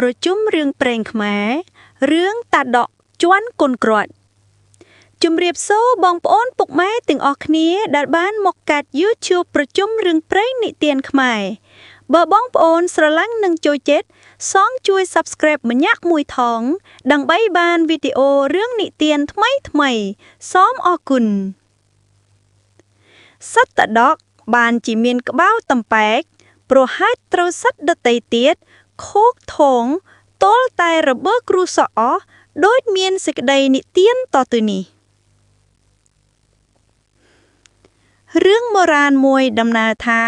ប្រជុំរឿងព្រេងខ្មែររឿងតាដកជាន់គុនក្រាត់ជំរាបសួរបងប្អូនពុកម៉ែទាំងអស់គ្នាដែលបានមកកាត់ YouTube ប្រជុំរឿងព្រេងនិទានខ្មែរបើបងប្អូនស្រឡាញ់និងចូលចិត្តសងជួយ Subscribe ម្នាក់មួយថងដើម្បីបានវីដេអូរឿងនិទានថ្មីសូមអរគុណសត្វតាដកបានជាមានក្បាលតំប៉ែកប្រហែលត្រូវសត្វដទៃទៀតខូកថងទល់តែរបើគ្រូសអស់ដូចមានសេចក្តីនិទានតទៅនេះរឿងបុរាណមួយដំណើរថា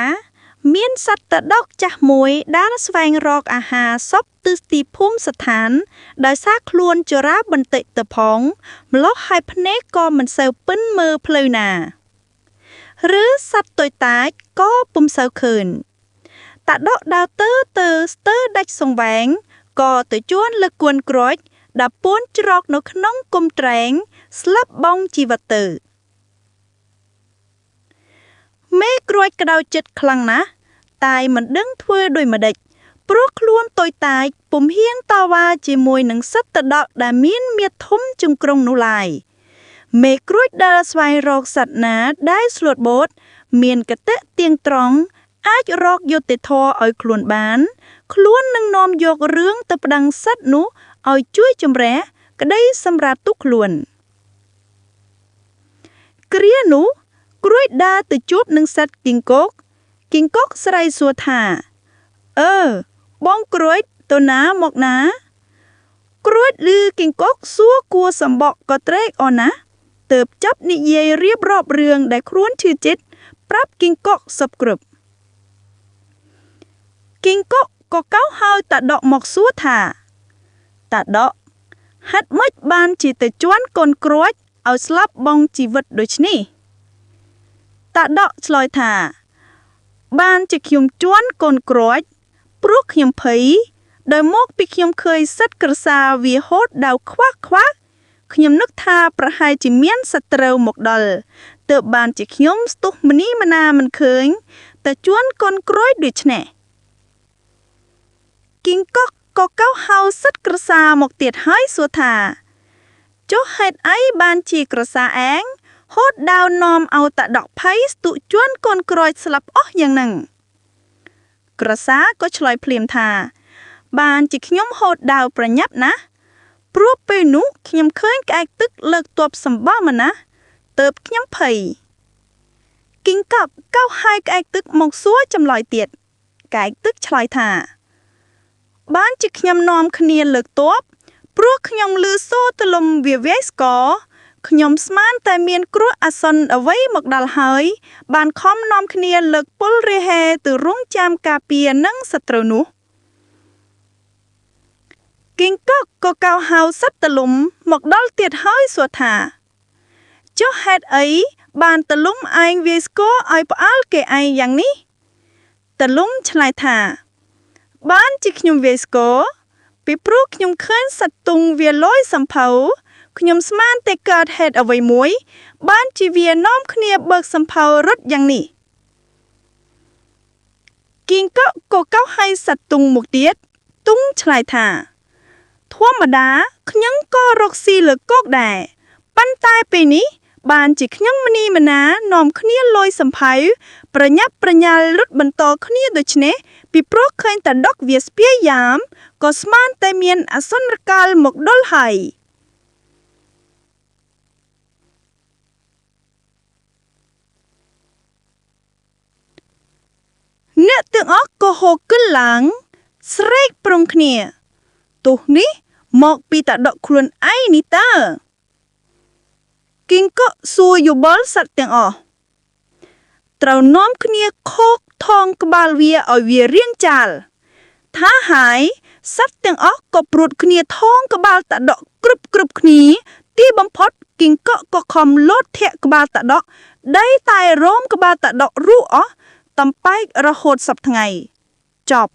មានសត្វតាដកចាស់មួយដែលស្វែងរកអាហារសពទិសទីភូមិស្ថានដោយសារខ្លួនចរាបន្តិចទៅផងម្លោះហើយភ្នែកក៏មិនសូវពិនមើលផ្លូវណាឬសត្វតូចតាចក៏ពុំសូវឃើញតាដកដើរទៅស្ទើរដាច់សង្វែងក៏ទៅជួនលើកគួនក្រូចដែលពួនច្រកនៅក្នុងគុម្ពត្រែងស្លាប់បង់ជីវិតទៅមេក្រូចក្តៅចិត្តខ្លាំងណាស់តែមិនដឹងធ្វើដូចម្ដេចព្រោះខ្លួនតូចតាចពុំហ៊ានតវ៉ាជាមួយនឹងសត្វតាដកដែលមានមាឌធំជង្គង់នោះឡើយមេក្រូចដែលស្វែងរកសត្វណាដែលស្លួតបូតមានកតេទៀងត្រង់អាចរកយុត្តិធម៌ឲ្យខ្លួនបានខ្លួននឹងនាំយករឿងទៅប្តឹងសត្វនោះឲ្យជួយជំរះក្តីសម្រាប់ទុកខ្លួនគ្រានោះក្រួយដើរទៅជួបនឹងសត្វគីងគកស្រីសួរថាបងក្រួយទៅណាមកណាក្រួយឮគីងគកសួរគួរសម្បកក៏ត្រេកអរណាស់ទើបចាប់និយាយរៀបរាប់រឿងដែលខ្លួនឈឺចិត្តប្រាប់គីងគកសពគ្រប់គីងគកក៏កោហៅតាដកមកសួរថាតាដកហេតុម៉េចបានជាទៅជន់កូនក្រួចឲ្យស្លាប់បង់ជីវិតដូចនេះតាដកឆ្លើយថាបានជាខ្ញុំជន់កូនក្រួចព្រោះខ្ញុំភ័យដោយមកពីខ្ញុំឃើញសត្វក្រសាវាហូតដៅខ្វះខ្ញុំនឹកថាប្រហែលជាមានសត្រូវមកដល់ទើបបានជាខ្ញុំស្ទុះម្នីម្នាមិនឃើញតែជន់កូនក្រួយដូច្នេះគីងកកក៏កោហៅសត្វក្រសាមកទៀតហើយសួរថាចុះហេតុអីបានជាក្រសាឯងហូតដាវនាំឲ្យតាដកភ័យស្ទុះជន់កូនក្រូចស្លាប់អស់យ៉ាងហ្នឹងក្រសាក៏ឆ្លើយភ្លាមថាបានជាខ្ញុំហូតដាវប្រញាប់ណាស់ព្រោះពេលនោះខ្ញុំឃើញក្អែកទឹកលើកទ័ពសម្បល់មកណាស់ទើបខ្ញុំភ័យគីងកកកោហៅក្អែកទឹកមកសួរចម្លើយទៀតក្អែកទឹកឆ្លើយថាបានជាខ្ញុំនាំគ្នាលើកទ័ពព្រោះខ្ញុំឮសូរទលំវាវាយស្គរខ្ញុំស្មានតែមានគ្រោះអាសន្នអ្វីមកដល់ហើយបានខំនាំគ្នាលើកពលរាហេទៅរង់ចាំការពារនឹងសត្រូវនោះគីងកកក៏កោហៅសត្វទលំមកដល់ទៀតហើយសួរថាចុះហេតុអីបានទលំឯងវាយស្គរឲ្យផ្អើលគេឯងយ៉ាងនេះទលំឆ្លើយថាបានជាខ្ញុំវាយស្គរពីព្រោះខ្ញុំឃើញសត្វទុងវាលយសំភៅខ្ញុំស្មានតែកើតហេតុអ្វីមួយបានជាវានាំគ្នាបើកសំភៅរត់យ៉ាងនេះគីងកកក៏កោហៅសត្វទុងមកទៀតទុងឆ្លើយថាធម្មតាខ្ញុំក៏រកស៊ីលើគោកដែរប៉ុន្តែពេលនេះបានជាខ្ញុំម្នីម្នានាំគ្នាលយសំភៅប្រញាប់ប្រញាល់រត់បន្តគ្នាដូច្នេះពីព្រោះឃើញតាដកវាស្ពាយយ៉ាមក៏ស្មានតែមានអសន្នកាលមកដល់ហើយអ្នកទាំងអស់ក៏ហូរគិលឡើងស្រែកប្រងគ្នាទោះនេះមកពីតាដកខ្លួនឯងនេះតើគីងកកសួរយោបល់សត្វទាំងអស់ត្រូវនាំគ្នាខោកថងក្បាលវាឲ្យវារៀងចាលថាហើយសត្វទាំងអស់ក៏ព្រួតគ្នាថងក្បាលតាដកគ្រប់គ្នាទីបំផុតគីងកកក៏ខំលោតធាក់ក្បាលតាដកដីតែរោមក្បាលតាដករੂអស់តំប៉ែករហូតសព្វថ្ងៃចប់